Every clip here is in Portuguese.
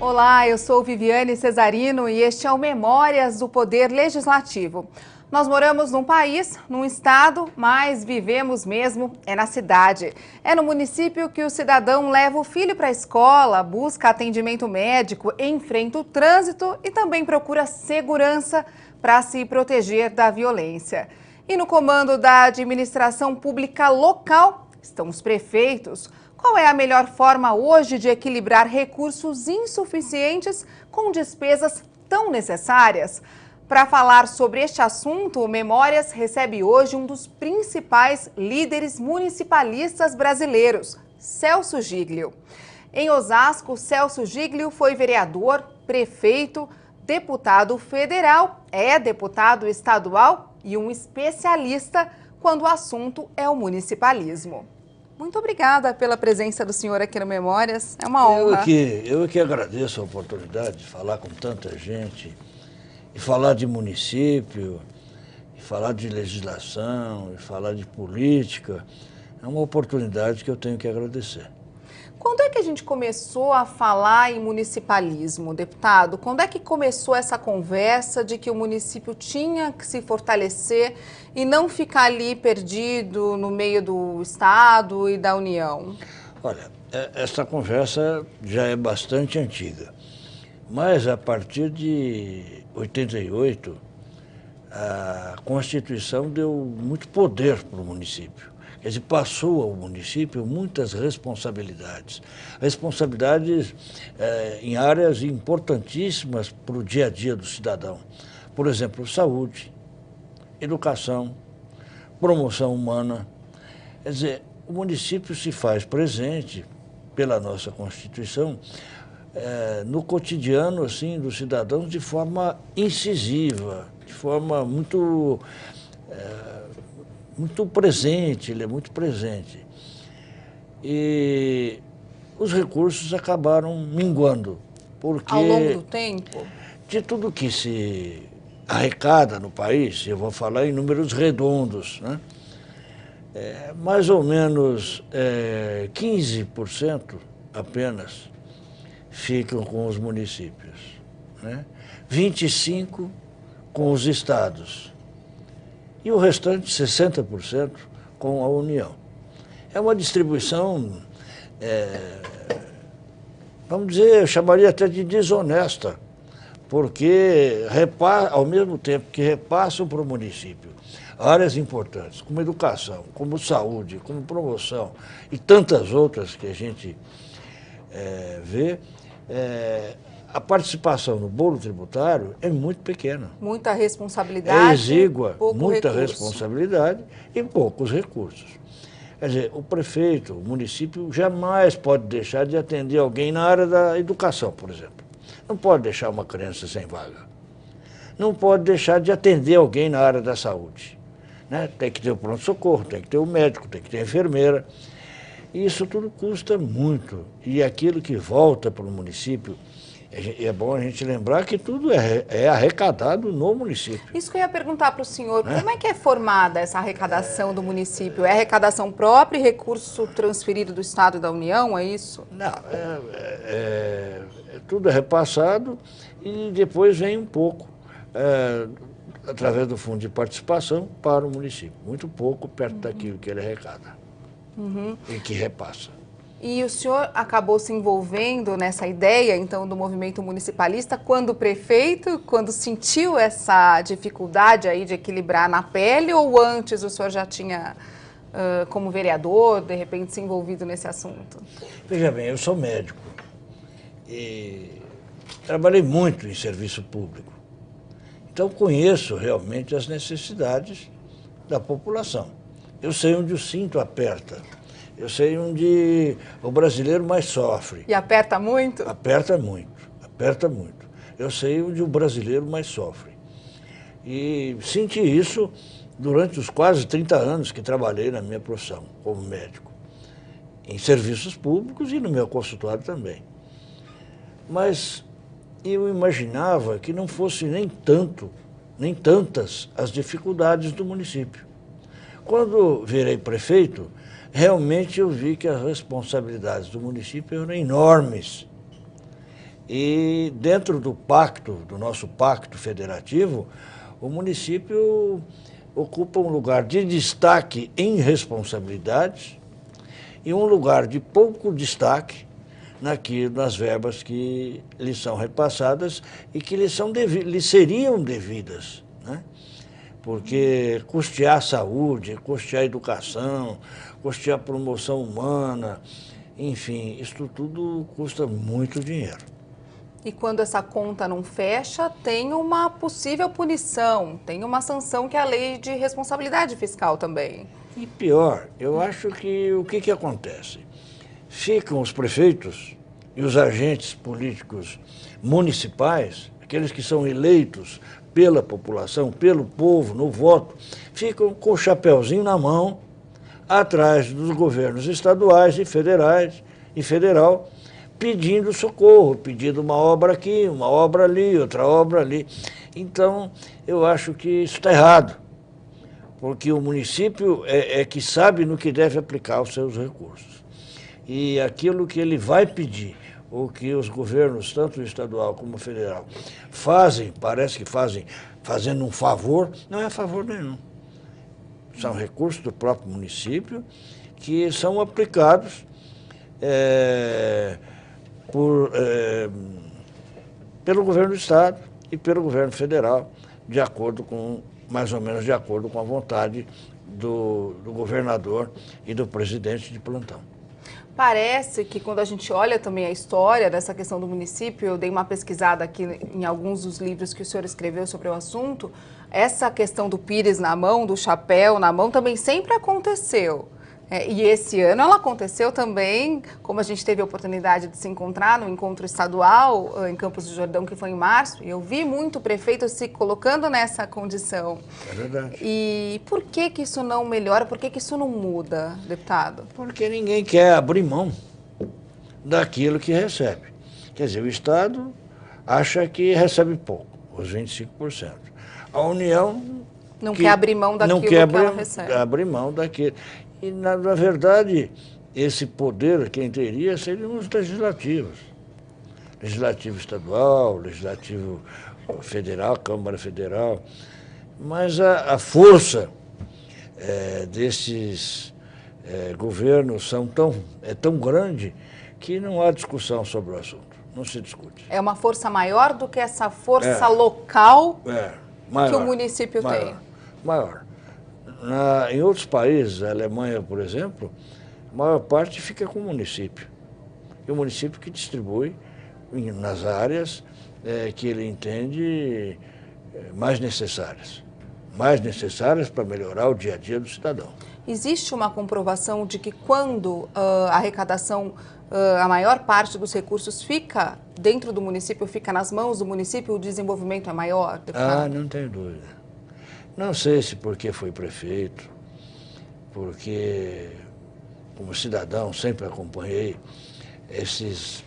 Olá, eu sou Viviane Cesarino e este é o Memórias do Poder Legislativo. Nós moramos num país, num estado, mas vivemos mesmo na cidade. É no município que o cidadão leva o filho para a escola, busca atendimento médico, enfrenta o trânsito e também procura segurança para se proteger da violência. E no comando da administração pública local estão os prefeitos. Qual é a melhor forma hoje de equilibrar recursos insuficientes com despesas tão necessárias? Para falar sobre este assunto, o Memórias recebe hoje um dos principais líderes municipalistas brasileiros, Celso Giglio. Em Osasco, Celso Giglio foi vereador, prefeito, deputado federal, deputado estadual e um especialista quando o assunto é o municipalismo. Muito obrigada pela presença do senhor aqui no Memórias, é uma honra. Eu que agradeço a oportunidade de falar com tanta gente, e falar de município, e falar de legislação, e falar de política. É uma oportunidade que eu tenho que agradecer. Quando é que a gente começou a falar em municipalismo, deputado? Quando é que começou essa conversa de que o município tinha que se fortalecer e não ficar ali perdido no meio do Estado e da União? Olha, essa conversa já é bastante antiga, mas a partir de 88, a Constituição deu muito poder para o município. Quer dizer, passou ao município muitas responsabilidades. Responsabilidades em áreas importantíssimas para o dia a dia do cidadão. Por exemplo, saúde, educação, promoção humana. Quer dizer, o município se faz presente, pela nossa Constituição, no cotidiano assim, dos cidadãos de forma incisiva, de forma muito presente, ele é muito presente. E os recursos acabaram minguando, porque... Ao longo do tempo? De tudo que se arrecada no país, eu vou falar em números redondos, né? Mais ou menos 15% apenas ficam com os municípios, né? 25% com os estados. E o restante, 60%, com a União. É uma distribuição, vamos dizer, eu chamaria até de desonesta, porque ao mesmo tempo que repassam para o município áreas importantes, como educação, como saúde, como promoção e tantas outras que a gente vê, a participação no bolo tributário é muito pequena. Muita responsabilidade. É exígua, muita recurso. responsabilidade e poucos recursos. Quer dizer, o prefeito, o município, jamais pode deixar de atender alguém na área da educação, por exemplo. Não pode deixar uma criança sem vaga. Não pode deixar de atender alguém na área da saúde, né? Tem que ter o pronto-socorro, tem que ter o médico, tem que ter a enfermeira. E isso tudo custa muito. E aquilo que volta para o município, é bom a gente lembrar que tudo é arrecadado no município. Isso que eu ia perguntar para o senhor, como é que é formada essa arrecadação do município? É arrecadação própria e recurso transferido do Estado e da União, é isso? Não, tudo é repassado e depois vem um pouco, através do fundo de participação, para o município. Muito pouco perto daquilo que ele arrecada e que repassa. E o senhor acabou se envolvendo nessa ideia, então, do movimento municipalista quando prefeito, quando sentiu essa dificuldade aí de equilibrar na pele, ou antes o senhor já tinha, como vereador, de repente, se envolvido nesse assunto? Veja bem, eu sou médico e trabalhei muito em serviço público. Então, conheço realmente as necessidades da população. Eu sei onde o cinto aperta. Eu sei onde o brasileiro mais sofre. E aperta muito? Aperta muito, aperta muito. Eu sei onde o brasileiro mais sofre. E senti isso durante os quase 30 anos que trabalhei na minha profissão como médico, em serviços públicos e no meu consultório também. Mas eu imaginava que não fosse nem tantas as dificuldades do município. Quando virei prefeito, realmente eu vi que as responsabilidades do município eram enormes. E dentro do pacto, do nosso pacto federativo, o município ocupa um lugar de destaque em responsabilidades e um lugar de pouco destaque nas verbas que lhe são repassadas e que lhe seriam devidas, né? Porque custear a saúde, custear a educação, custear a promoção humana, enfim, isso tudo custa muito dinheiro. E quando essa conta não fecha, tem uma possível punição, tem uma sanção que é a lei de responsabilidade fiscal também. E pior, eu acho que o que acontece? Ficam os prefeitos e os agentes políticos municipais, aqueles que são eleitos pela população, pelo povo, no voto, ficam com o chapeuzinho na mão, atrás dos governos estaduais e federal, pedindo socorro, pedindo uma obra aqui, uma obra ali, outra obra ali. Então, eu acho que isso está errado, porque o município é que sabe no que deve aplicar os seus recursos. E aquilo que ele vai pedir, ou que os governos, tanto estadual como federal, fazem, parece que fazem, fazendo um favor, não é favor nenhum. São recursos do próprio município que são aplicados pelo governo do estado e pelo governo federal, mais ou menos de acordo com a vontade do governador e do presidente de plantão. Parece que quando a gente olha também a história dessa questão do município, eu dei uma pesquisada aqui em alguns dos livros que o senhor escreveu sobre o assunto, essa questão do pires na mão, do chapéu na mão, também sempre aconteceu. E esse ano ela aconteceu também, como a gente teve a oportunidade de se encontrar no encontro estadual em Campos do Jordão, que foi em março, e eu vi muito o prefeito se colocando nessa condição. É verdade. E por que isso não melhora, por que isso não muda, deputado? Porque ninguém quer abrir mão daquilo que recebe. Quer dizer, o Estado acha que recebe pouco, os 25%. A União não quer abrir mão daquilo que ela recebe. Abrir mão daquilo. E, na verdade, esse poder quem teria seriam os legislativos. Legislativo estadual, legislativo federal, Câmara Federal. Mas a força desses governos é tão grande que não há discussão sobre o assunto. Não se discute. É uma força maior do que essa força local maior, que o município tem? Maior. Em outros países, a Alemanha, por exemplo, a maior parte fica com o município. E o município que distribui nas áreas que ele entende mais necessárias para melhorar o dia a dia do cidadão. Existe uma comprovação de que quando a arrecadação, a maior parte dos recursos fica dentro do município, fica nas mãos do município, o desenvolvimento é maior, deputado? Não tenho dúvida. Não sei se porque foi prefeito, porque como cidadão sempre acompanhei esses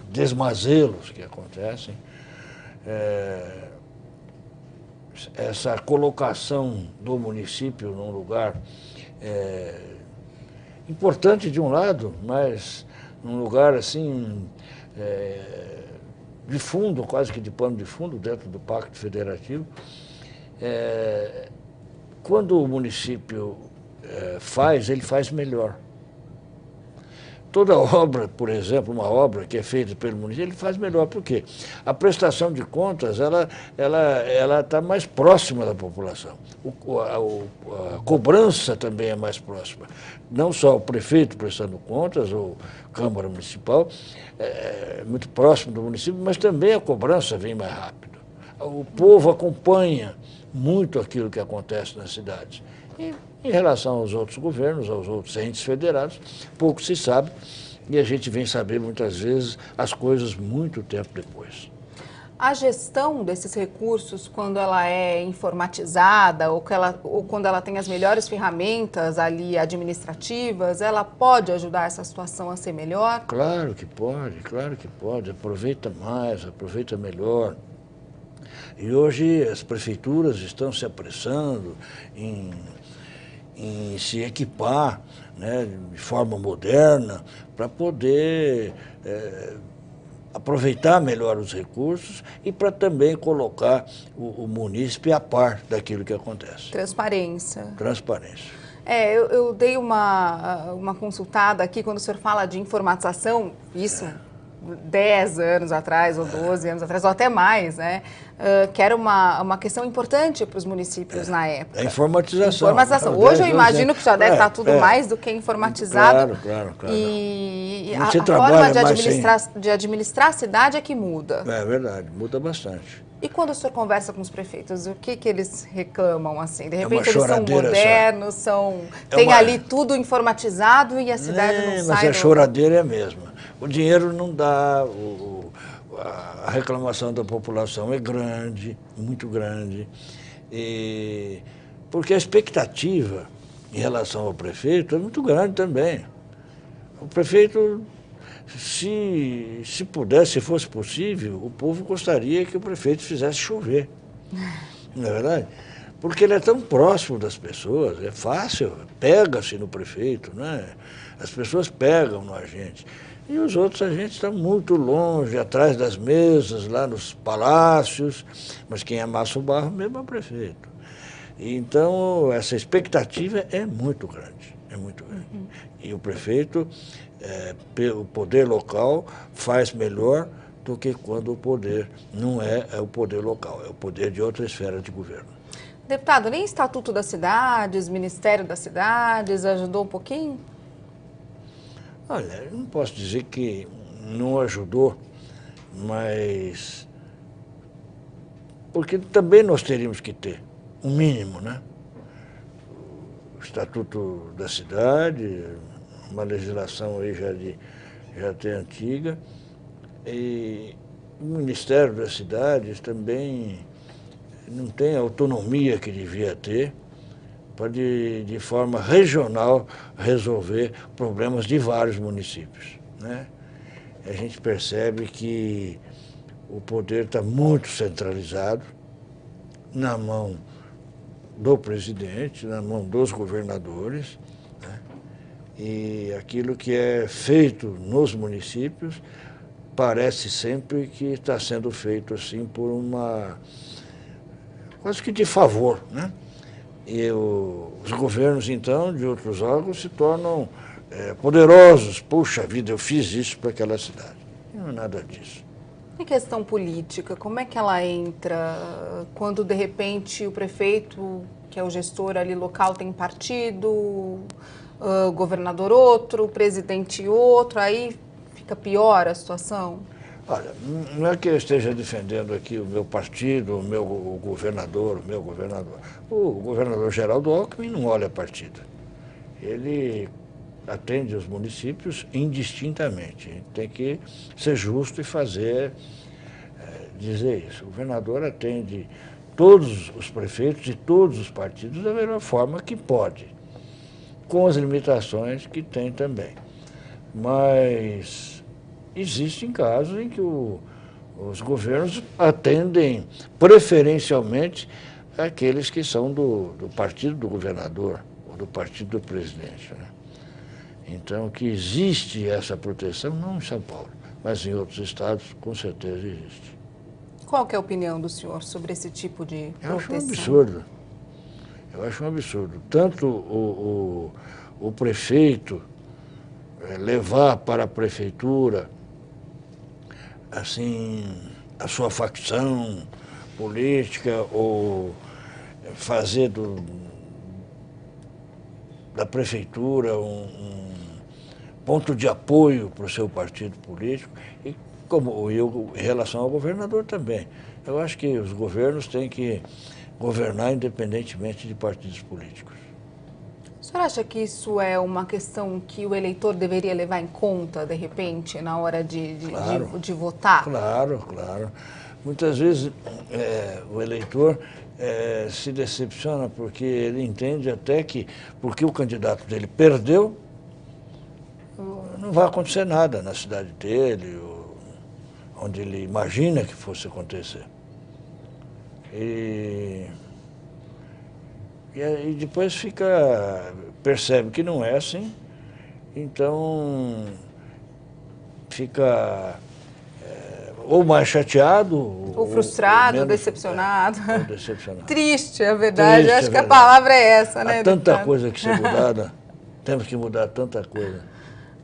desmazelos que acontecem, essa colocação do município num lugar importante de um lado, mas num lugar assim de fundo, quase que de pano de fundo, dentro do Pacto Federativo. Quando o município ele faz melhor. Toda obra, por exemplo, uma obra que é feita pelo município, ele faz melhor. Por quê? A prestação de contas, ela está mais próxima da população. A cobrança também é mais próxima. Não só o prefeito prestando contas, ou Câmara Municipal, muito próximo do município, mas também a cobrança vem mais rápido. O povo acompanha muito aquilo que acontece nas cidades. E, em relação aos outros governos, aos outros entes federados, pouco se sabe e a gente vem saber muitas vezes as coisas muito tempo depois. A gestão desses recursos, quando ela é informatizada ou quando ela tem as melhores ferramentas ali administrativas, ela pode ajudar essa situação a ser melhor? Claro que pode. Aproveita mais, aproveita melhor. E hoje as prefeituras estão se apressando em se equipar, né, de forma moderna para poder aproveitar melhor os recursos e para também colocar o munícipe a par daquilo que acontece. Transparência. Transparência. Eu dei uma consultada aqui quando o senhor fala de informatização, isso 10 anos atrás, ou 12 anos atrás, ou até mais, né? Que era uma questão importante para os municípios na época. A informatização. Hoje eu imagino que já deve estar tudo mais do que informatizado. Claro. E a forma de administrar a cidade é que muda. É verdade, muda bastante. E quando o senhor conversa com os prefeitos, o que eles reclamam, assim? De repente eles são modernos, tem ali tudo informatizado e a cidade não sai... Mas a choradeira é a mesma. O dinheiro não dá, a reclamação da população é grande, muito grande, porque a expectativa em relação ao prefeito é muito grande também. O prefeito... Se pudesse, se fosse possível, o povo gostaria que o prefeito fizesse chover. Não é verdade? Porque ele é tão próximo das pessoas, é fácil, pega-se no prefeito, né? As pessoas pegam no agente. E os outros agentes estão muito longe, atrás das mesas, lá nos palácios, mas quem amassa o barro mesmo é o prefeito. Então, essa expectativa é muito grande, é muito grande. E o prefeito... o poder local faz melhor do que quando o poder não é o poder local, é o poder de outra esfera de governo. Deputado, nem Estatuto das Cidades, Ministério das Cidades ajudou um pouquinho? Olha, eu não posso dizer que não ajudou, mas... porque também nós teríamos que ter um mínimo, né? O Estatuto da Cidade... uma legislação aí já até antiga, e o Ministério das Cidades também não tem a autonomia que devia ter para, de forma regional, resolver problemas de vários municípios, né? A gente percebe que o poder está muito centralizado na mão do presidente, na mão dos governadores, né? E aquilo que é feito nos municípios parece sempre que está sendo feito assim por quase que de favor, né? E os governos, então, de outros órgãos se tornam poderosos. Puxa vida, eu fiz isso para aquela cidade. Não é nada disso. E questão política, como é que ela entra quando, de repente, o prefeito, que é o gestor ali local, tem partido... o governador outro, o presidente outro, aí fica pior a situação? Olha, não é que eu esteja defendendo aqui o meu partido, o meu governador, o governador Geraldo Alckmin não olha partido. Ele atende os municípios indistintamente. Tem que ser justo e dizer isso. O governador atende todos os prefeitos e todos os partidos da melhor forma que pode, com as limitações que tem também. Mas existem casos em que os governos atendem preferencialmente aqueles que são do partido do governador ou do partido do presidente, né? Então, que existe essa proteção, não em São Paulo, mas em outros estados, com certeza existe. Qual que é a opinião do senhor sobre esse tipo de proteção? Eu acho um absurdo. Eu acho um absurdo. Tanto o prefeito levar para a prefeitura assim, a sua facção política ou fazer da prefeitura um ponto de apoio para o seu partido político, e como eu, em relação ao governador também. Eu acho que os governos têm que governar independentemente de partidos políticos. O senhor acha que isso é uma questão que o eleitor deveria levar em conta, de repente, na hora de votar? Claro. Muitas vezes o eleitor se decepciona porque ele entende até que, porque o candidato dele perdeu, não vai acontecer nada na cidade dele, onde ele imagina que fosse acontecer. E depois percebe que não é assim, então fica ou mais chateado... Ou frustrado, menos, decepcionado. Ou decepcionado. Triste, é verdade. Triste, Acho que a palavra é essa, né? Há tanta coisa que ser mudada, temos que mudar tanta coisa.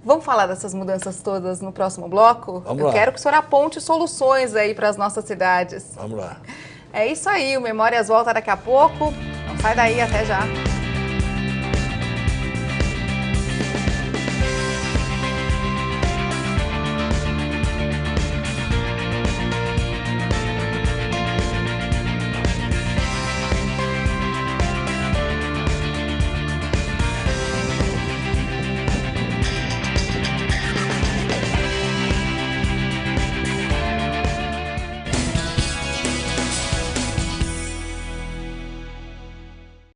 Vamos falar dessas mudanças todas no próximo bloco? Vamos lá. Eu quero que o senhor aponte soluções aí para as nossas cidades. Vamos lá. É isso aí, o Memórias volta daqui a pouco. Não sai daí, até já.